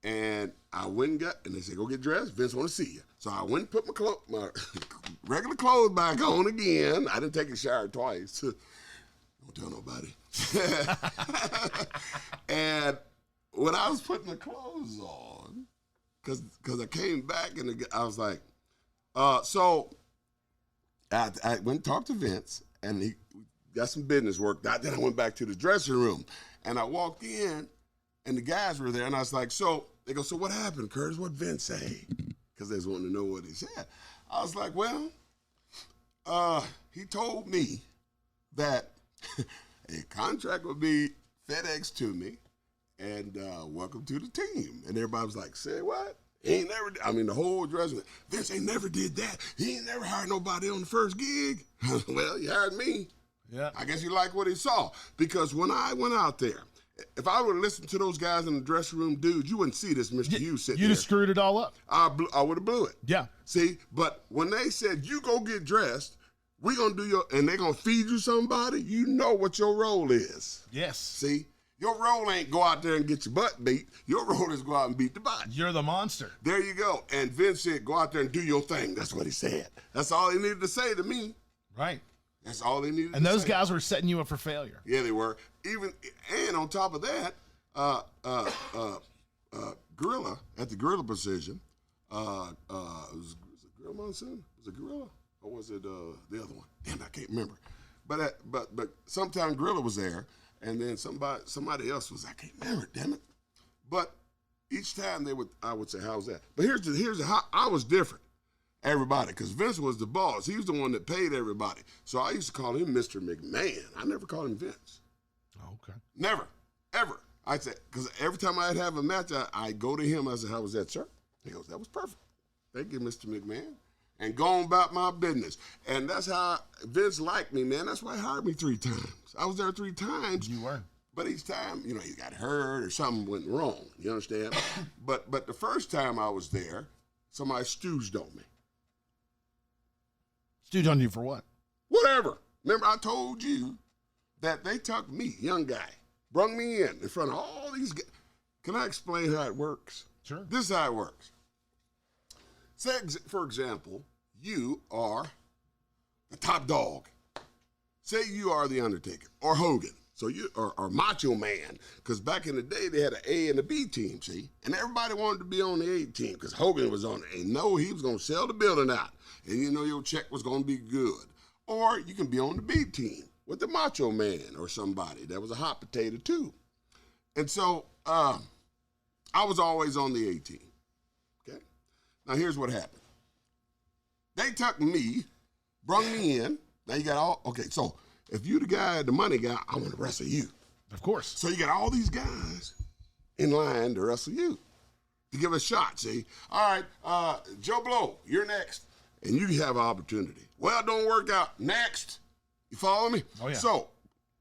S4: And I went and and they said, go get dressed. Vince want to see you. So I went and put my regular clothes back on again. I didn't take a shower twice. Don't tell nobody. And when I was putting the clothes on, because I came back and I was like, so I went and talked to Vince and he got some business worked out. Then I went back to the dressing room and I walked in and the guys were there and I was like, so they go, so what happened, Curtis? What Vince say? Because they was wanting to know what he said. I was like, well, he told me that a contract would be FedEx to me and welcome to the team. And everybody was like, say what? He ain't never, the whole dressing room, Vince ain't never did that. He ain't never hired nobody on the first gig. Well, he hired me.
S3: Yeah.
S4: I guess he liked what he saw. Because when I went out there, if I would have listened to those guys in the dressing room, dude, you wouldn't see this Mr. Hughes sitting there.
S3: You'd have screwed it all up.
S4: I would have blew it.
S3: Yeah.
S4: See, but when they said, you go get dressed, we going to do and they're going to feed you somebody, you know what your role is.
S3: Yes.
S4: See, your role ain't go out there and get your butt beat. Your role is go out and beat the butt.
S3: You're the monster.
S4: There you go. And Vince said, go out there and do your thing. That's what he said. That's all he needed to say to me.
S3: Right.
S4: That's all they needed to say.
S3: And those guys were setting you up for failure.
S4: Yeah, they were. And on top of that, Gorilla, at the Gorilla position, was it Gorilla Monsoon? Was it Gorilla? Or was it the other one? Damn, I can't remember. But sometime Gorilla was there, and then somebody else was, I can't remember, damn it. But each time I would say, how's that? But here's how I was different. Everybody, because Vince was the boss. He was the one that paid everybody. So I used to call him Mr. McMahon. I never called him Vince.
S3: Oh, okay.
S4: Never, ever. I said, because every time I'd have a match, I go to him. I said, how was that, sir? He goes, that was perfect. Thank you, Mr. McMahon. And go on about my business. And that's how Vince liked me, man. That's why he hired me 3 times. I was there 3 times.
S3: You were.
S4: But each time, he got hurt or something went wrong. You understand? But the first time I was there, somebody stooged on me.
S3: Stooged on you for what?
S4: Whatever. Remember, I told you that they took me, young guy, brought me in front of all these guys. Can I explain how it works?
S3: Sure.
S4: This is how it works. Say, for example, you are the top dog. Say you are the Undertaker or Hogan. So you are Macho Man, because back in the day they had an A and a B team, see, and everybody wanted to be on the A team because Hogan was on it. And no, he was going to sell the building out, and your check was going to be good. Or you can be on the B team with the Macho Man or somebody that was a hot potato too. And so I was always on the A team. Okay, now here's what happened. They took me, brought me in. Now you got all okay. So if you the guy, the money guy, I want to wrestle you.
S3: Of course.
S4: So you got all these guys in line to wrestle you, to give a shot, see? All right, Joe Blow, you're next. And you have an opportunity. Well, don't work out. Next. You follow me?
S3: Oh, yeah.
S4: So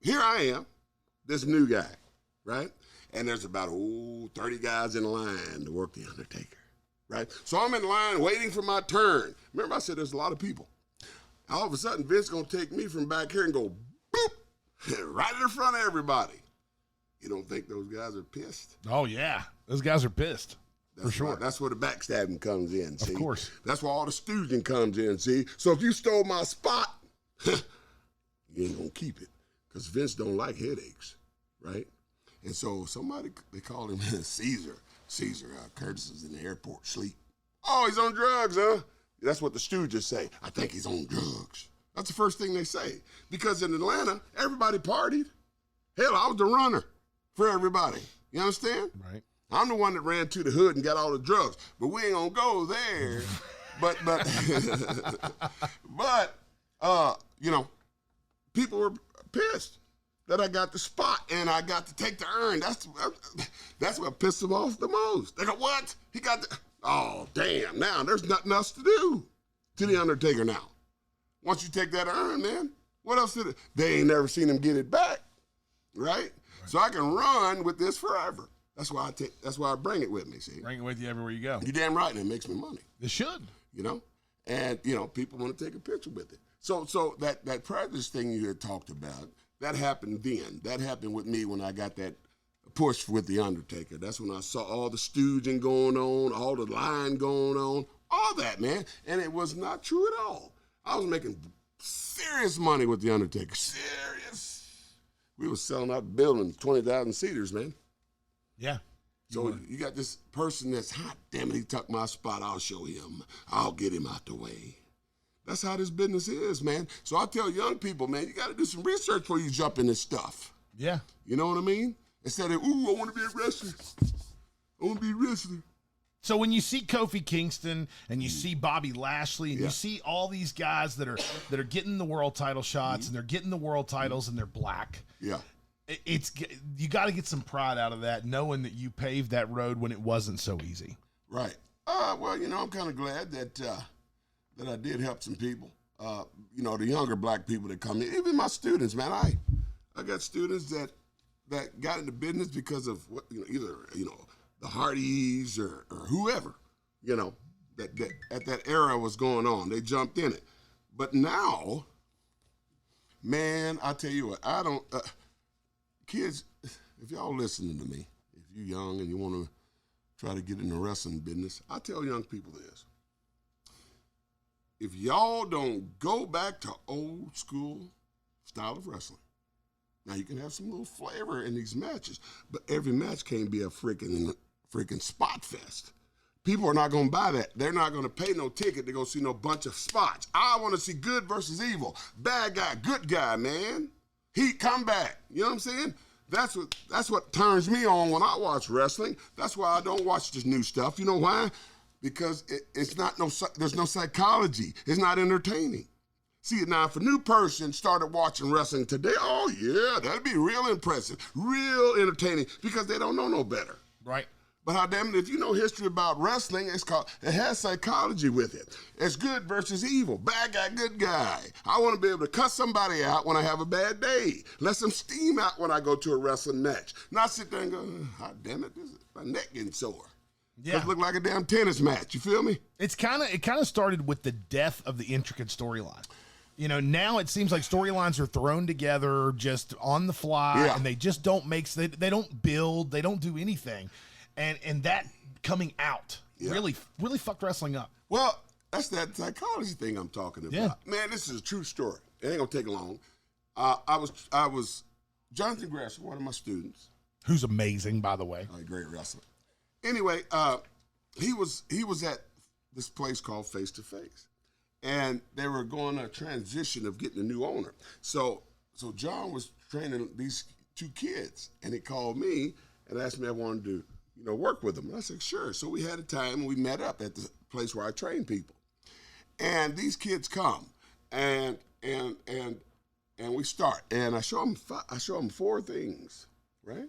S4: here I am, this new guy, right? And there's about 30 guys in line to work the Undertaker, right? So I'm in line waiting for my turn. Remember I said there's a lot of people. All of a sudden, Vince gonna take me from back here and go boop right in front of everybody. You don't think those guys are pissed?
S3: Oh yeah, those guys are pissed. For sure.
S4: That's where the backstabbing comes in, see?
S3: Of course.
S4: That's where all the stooging comes in, see? So if you stole my spot, you ain't gonna keep it. Because Vince don't like headaches, right? And so somebody, they call him Caesar. Caesar, Curtis is in the airport, sleep. Oh, he's on drugs, huh? That's what the stooges say. I think he's on drugs. That's the first thing they say. Because in Atlanta, everybody partied. Hell, I was the runner for everybody. You understand?
S3: Right.
S4: I'm the one that ran to the hood and got all the drugs, but we ain't gonna go there. but you know, people were pissed that I got the spot and I got to take the urn. That's what pissed them off the most. They go, what? He got the, oh damn! Now there's nothing else to do to the Undertaker now. Once you take that urn, man, what else did it? They ain't never seen him get it back, right? So I can run with this forever. That's why I bring it with me. See,
S3: Bring it with you everywhere you go.
S4: you're damn right, and it makes me money.
S3: It should.
S4: You know, and you know people want to take a picture with it. So that prejudice thing you had talked about, that happened then. That happened with me when I got that push with the Undertaker. That's when I saw all the stooging going on, all the lying going on, all that, man. And it was not true at all. I was making serious money with the Undertaker. Serious. We was selling out buildings, 20,000 seaters, man.
S3: Yeah.
S4: So you got this person that's hot. Damn it, he took my spot. I'll show him. I'll get him out the way. That's how this business is, man. So I tell young people, man, you got to do some research before you jump in this stuff.
S3: Yeah.
S4: You know what I mean? Instead of, ooh, I want to be a wrestler. I want to be a wrestler.
S3: So when you see Kofi Kingston and you see Bobby Lashley and you see all these guys that are getting the world title shots and they're getting the world titles and they're black.
S4: Yeah.
S3: It's you got to get some pride out of that, knowing that you paved that road when it wasn't so easy.
S4: Right. Well, you know, I'm kind of glad that I did help some people. You know, the younger black people that come in, even my students, man. I got students that got into business because of what, you know, either the Hardys or whoever, you know, that at that era was going on. They jumped in it. But now, man, I tell you what, I don't. Kids, if y'all listening to me, if you're young and you want to try to get in the wrestling business, I tell young people this. If y'all don't go back to old school style of wrestling, now you can have some little flavor in these matches, but every match can't be a freaking spot fest. People are not going to buy that. They're not going to pay no ticket to go see no bunch of spots. I want to see good versus evil. Bad guy, good guy, man. Heat, come back. You know what I'm saying? That's what turns me on when I watch wrestling. That's why I don't watch this new stuff. You know why? Because there's no psychology. It's not entertaining. See, now if a new person started watching wrestling today, oh yeah, that'd be real impressive, real entertaining, because they don't know no better.
S3: Right.
S4: But how damn it, if you know history about wrestling, it has psychology with it. It's good versus evil, bad guy, good guy. I want to be able to cut somebody out when I have a bad day. Let some steam out when I go to a wrestling match. Not sit there and go, how damn it, my neck getting sore.
S3: Yeah.
S4: It look like a damn tennis match. You feel me?
S3: It kind of started with the death of the intricate storyline. You know, now it seems like storylines are thrown together just on the fly, and they just don't they don't build, they don't do anything. And that coming out really fucked wrestling up.
S4: Well, that's that psychology thing I'm talking about.
S3: Yeah.
S4: Man, this is a true story. It ain't gonna take long. I was Jonathan Grasser, one of my students.
S3: Who's amazing, by the way.
S4: A great wrestler. Anyway, he was at this place called Face to Face. And they were going a transition of getting a new owner. So John was training these two kids, and he called me and asked me if I wanted to, work with them. And I said, sure. So we had a time and we met up at the place where I train people. And these kids come and we start. And I show them 4 things, right?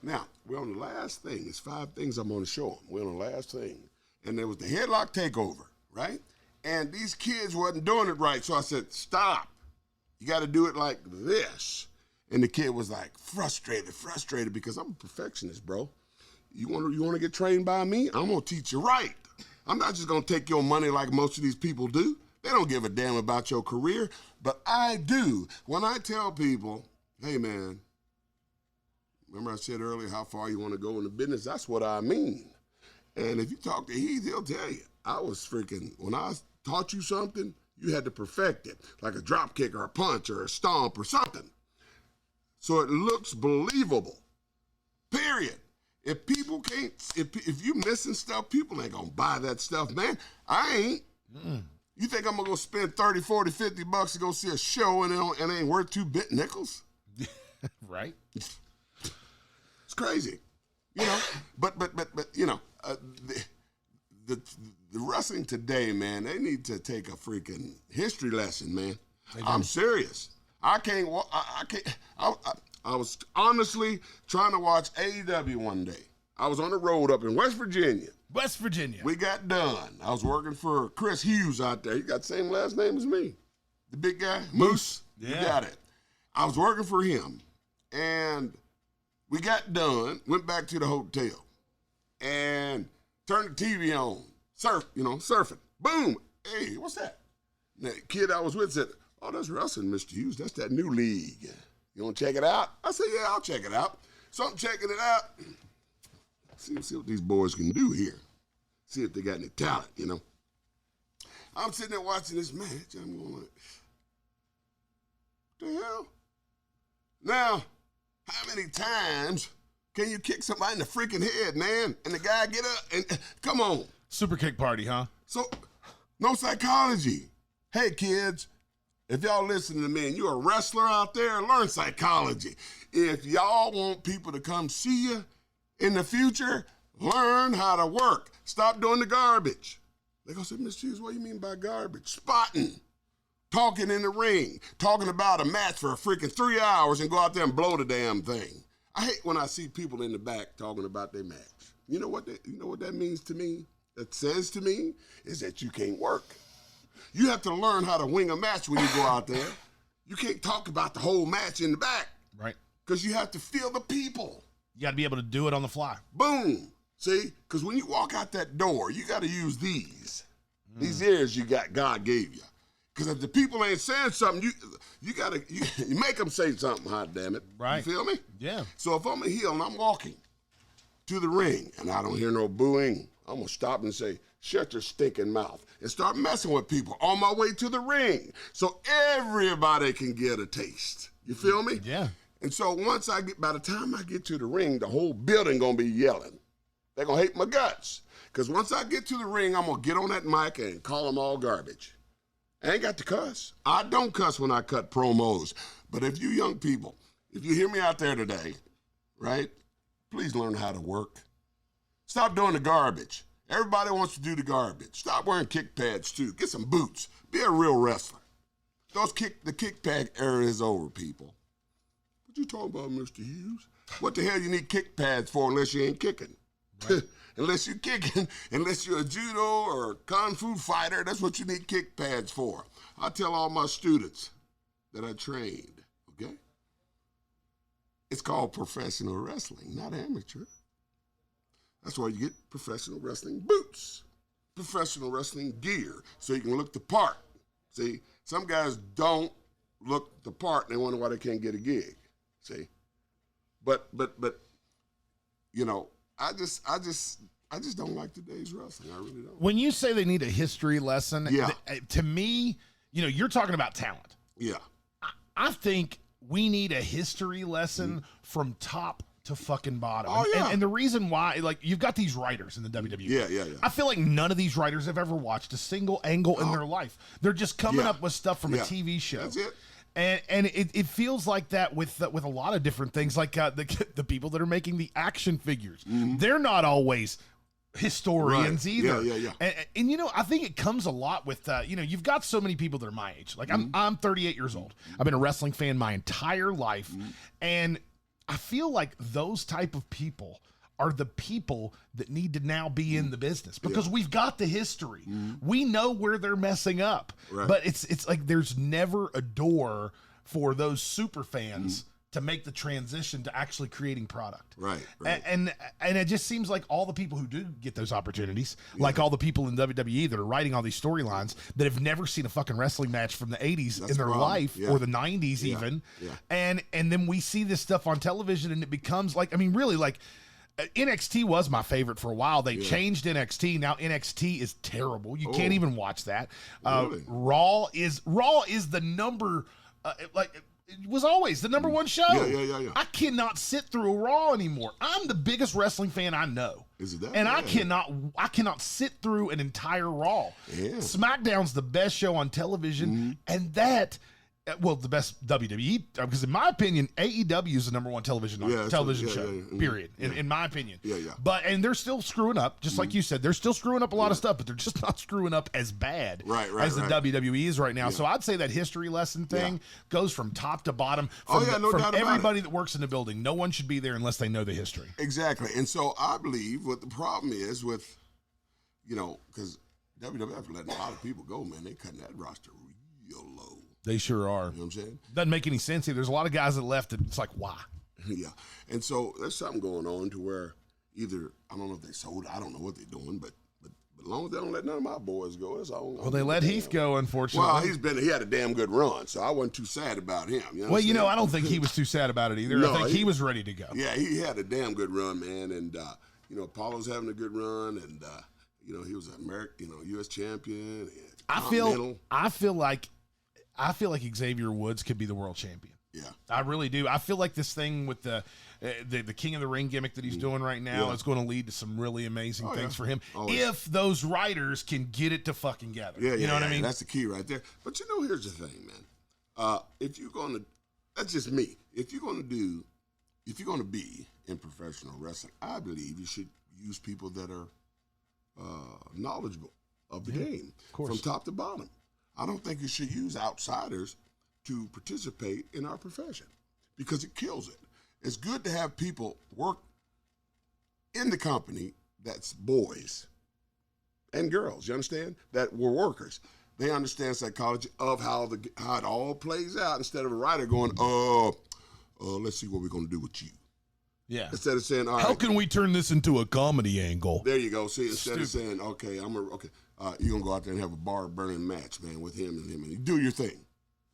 S4: Now, we're on the last thing. It's 5 things I'm going to show them. We're on the last thing. And there was the headlock takeover, right? And these kids wasn't doing it right. So I said, stop. You got to do it like this. And the kid was like frustrated because I'm a perfectionist, bro. You want to get trained by me? I'm going to teach you right. I'm not just going to take your money like most of these people do. They don't give a damn about your career, but I do. When I tell people, hey, man, remember I said earlier how far you want to go in the business? That's what I mean. And if you talk to Heath, he'll tell you, when I taught you something, you had to perfect it, like a drop kick or a punch or a stomp or something. So it looks believable, period. If people can't, if you missing stuff, people ain't gonna buy that stuff, man. I ain't. You think I'm gonna go spend 30, 40, 50 bucks to go see a show and it ain't worth 2 bit nickels?
S3: Right.
S4: It's crazy, you know. But you know, the wrestling today, man, they need to take a freaking history lesson, man. I'm serious. I can't. I was honestly trying to watch AEW one day. I was on the road up in West Virginia.
S3: West Virginia.
S4: We got done. I was working for Chris Hughes out there. He got the same last name as me. The big guy, Moose.
S3: Yeah.
S4: You got it. I was working for him. And we got done, went back to the hotel, and turned the TV on. Surfing. Boom. Hey, what's that? And the kid I was with said, oh, that's wrestling, Mr. Hughes. That's that new league. You want to check it out? I said, yeah, I'll check it out. So I'm checking it out. See what these boys can do here. See if they got any talent, you know. I'm sitting there watching this match. I'm going like, what the hell? Now, how many times can you kick somebody in the freaking head, man? And the guy get up and come on.
S3: Super kick party, huh?
S4: So, no psychology. Hey, kids, if y'all listen to me and you're a wrestler out there, learn psychology. If y'all want people to come see you in the future, learn how to work. Stop doing the garbage. They gonna say, Mr. Hughes, what do you mean by garbage? Spotting. Talking in the ring. Talking about a match for a freaking 3 hours and go out there and blow the damn thing. I hate when I see people in the back talking about their match. You know what that means to me? That says to me is that you can't work. You have to learn how to wing a match when you go out there. You can't talk about the whole match in the back.
S3: Right.
S4: Because you have to feel the people.
S3: You got to be able to do it on the fly.
S4: Boom. See? Because when you walk out that door, you got to use these. These ears God gave you. Because if the people ain't saying something, you make them say something, hot damn it.
S3: Right.
S4: You feel me?
S3: Yeah.
S4: So if I'm a heel and I'm walking to the ring and I don't hear no booing, I'm going to stop and say, shut your stinking mouth and start messing with people on my way to the ring so everybody can get a taste. You feel me?
S3: Yeah.
S4: And so by the time I get to the ring, the whole building going to be yelling. They're going to hate my guts. Because once I get to the ring, I'm going to get on that mic and call them all garbage. I ain't got to cuss. I don't cuss when I cut promos. But if you young people, if you hear me out there today, right, please learn how to work. Stop doing the garbage. Everybody wants to do the garbage. Stop wearing kick pads, too. Get some boots. Be a real wrestler. The kick pad era is over, people. What you talking about, Mr. Hughes? What the hell you need kick pads for unless you ain't kicking? Right. Unless you're kicking, unless you're a judo or a kung fu fighter, that's what you need kick pads for. I tell all my students that I trained, okay? It's called professional wrestling, not amateur. That's why you get professional wrestling boots, professional wrestling gear, so you can look the part. See, some guys don't look the part, and they wonder why they can't get a gig. See, but you know, I just don't like today's wrestling. I really don't.
S3: When you say they need a history lesson,
S4: yeah.
S3: To me, you know, you're talking about talent.
S4: Yeah.
S3: I think we need a history lesson from top to fucking bottom.
S4: Oh, yeah.
S3: And the reason why, like, you've got these writers in the WWE.
S4: Yeah.
S3: I feel like none of these writers have ever watched a single angle in their life. They're just coming up with stuff from a TV show.
S4: That's it.
S3: And it feels like that with a lot of different things, like the people that are making the action figures. They're not always historians either.
S4: Yeah.
S3: And you know, I think it comes a lot with you know, you've got so many people that are my age. Like I'm 38 years old. I've been a wrestling fan my entire life, and I feel like those type of people are the people that need to now be in the business because we've got the history. We know where they're messing up, but it's like there's never a door for those super fans to make the transition to actually creating product.
S4: Right.
S3: And it just seems like all the people who do get those opportunities, like all the people in WWE that are writing all these storylines that have never seen a fucking wrestling match from the 80s in their life or the 90s even. And then we see this stuff on television and it becomes like, I mean, really, like, NXT was my favorite for a while. They changed NXT. Now NXT is terrible. You can't even watch that.
S4: Really?
S3: Raw is the number, it was always the number one show.
S4: Yeah.
S3: I cannot sit through a Raw anymore. I'm the biggest wrestling fan I know.
S4: Is it that?
S3: And I cannot sit through an entire Raw.
S4: Yeah.
S3: SmackDown's the best show on television, and that, well, the best WWE, because in my opinion, AEW is the number one television show. Period. In my opinion.
S4: Yeah.
S3: And they're still screwing up, just like you said. They're still screwing up a lot of stuff, but they're just not screwing up as bad as the WWE is right now. So I'd say that history lesson thing goes from top to bottom. From everybody that works in the building. No one should be there unless they know the history.
S4: Exactly. And so I believe what the problem is with, because WWF letting a lot of people go, man. They cutting that roster real low.
S3: They sure are.
S4: You know what I'm saying?
S3: Doesn't make any sense either. There's a lot of guys that left and it's like, why?
S4: Yeah. And so there's something going on to where either, I don't know if they sold, I don't know what they're doing, but as long as they don't let none of my boys go, that's all.
S3: Well, they let Heath go, unfortunately.
S4: Well, he had a damn good run, so I wasn't too sad about him.
S3: I don't think he was too sad about it either. I think he was ready to go.
S4: Yeah, he had a damn good run, man. And, Apollo's having a good run, and, he was an American, U.S. champion.
S3: I feel like Xavier Woods could be the world champion.
S4: Yeah,
S3: I really do. I feel like this thing with the King of the Ring gimmick that he's doing right now is going to lead to some really amazing things for him if those writers can get it to fucking together. You know what I mean?
S4: That's the key right there. But here's the thing, man. If you're going to, that's just me. If you're going to be in professional wrestling, I believe you should use people that are knowledgeable of the game from top to bottom. I don't think you should use outsiders to participate in our profession because it kills it. It's good to have people work in the company that's boys and girls, you understand, that were workers. They understand psychology of how it all plays out instead of a writer going, let's see what we're going to do with you.
S3: Yeah.
S4: Instead of saying, all right.
S3: How can we turn this into a comedy angle?
S4: There you go. See, instead of saying, okay, you're going to go out there and have a bar burning match, man, with him and you do your thing.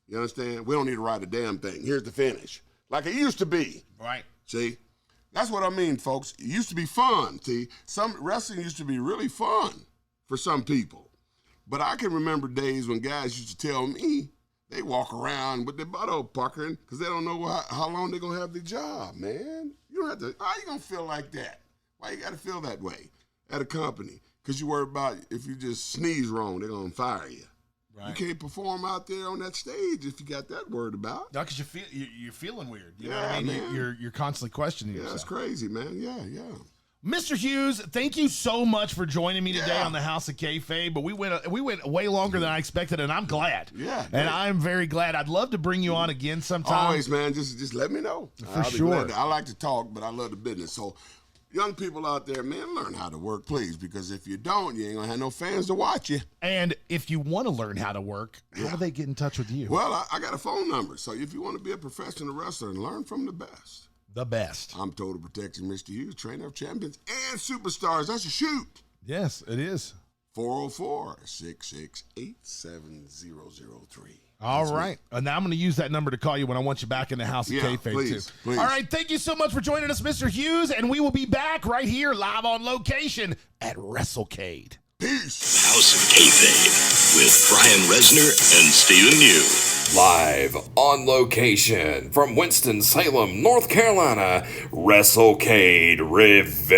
S4: You understand? We don't need to write a damn thing. Here's the finish. Like it used to be.
S3: Right.
S4: See? That's what I mean, folks. It used to be fun, see? Some wrestling used to be really fun for some people. But I can remember days when guys used to tell me they walk around with their butt all puckering because they don't know how long they're going to have the job, man. You don't have to. How you going to feel like that? Why you got to feel that way at a company? Because you worry about if you just sneeze wrong, they're going to fire you. Right. You can't perform out there on that stage if you got that worried about.
S3: No, because you're feeling weird. You know what I mean?
S4: Man.
S3: You're constantly questioning yourself.
S4: That's crazy, man. Yeah.
S3: Mr. Hughes, thank you so much for joining me today on the House of Kayfabe. But we went way longer than I expected, and I'm glad.
S4: Yeah,
S3: and I'm very glad. I'd love to bring you on again sometime.
S4: Always, man. Just let me know.
S3: For sure.
S4: I like to talk, but I love the business. So, young people out there, man, learn how to work, please. Because if you don't, you ain't gonna have no fans to watch you.
S3: And if you want to learn how to work, how do they get in touch with you?
S4: Well, I got a phone number. So if you want to be a professional wrestler and learn from the best.
S3: The best.
S4: I'm Total Protection Mr. Hughes, trainer of champions and superstars. That's a shoot.
S3: Yes, it is.
S4: 404-668-7003.
S3: All right. And now I'm going to use that number to call you when I want you back in the House of Kayfabe,
S4: please,
S3: too.
S4: Please.
S3: All right. Thank you so much for joining us, Mr. Hughes. And we will be back right here live on location at Wrestlecade.
S4: Peace.
S1: House of Kayfabe with Brian Reznor and Stephen New.
S2: Live on location from Winston-Salem, North Carolina, Wrestlecade Revenge.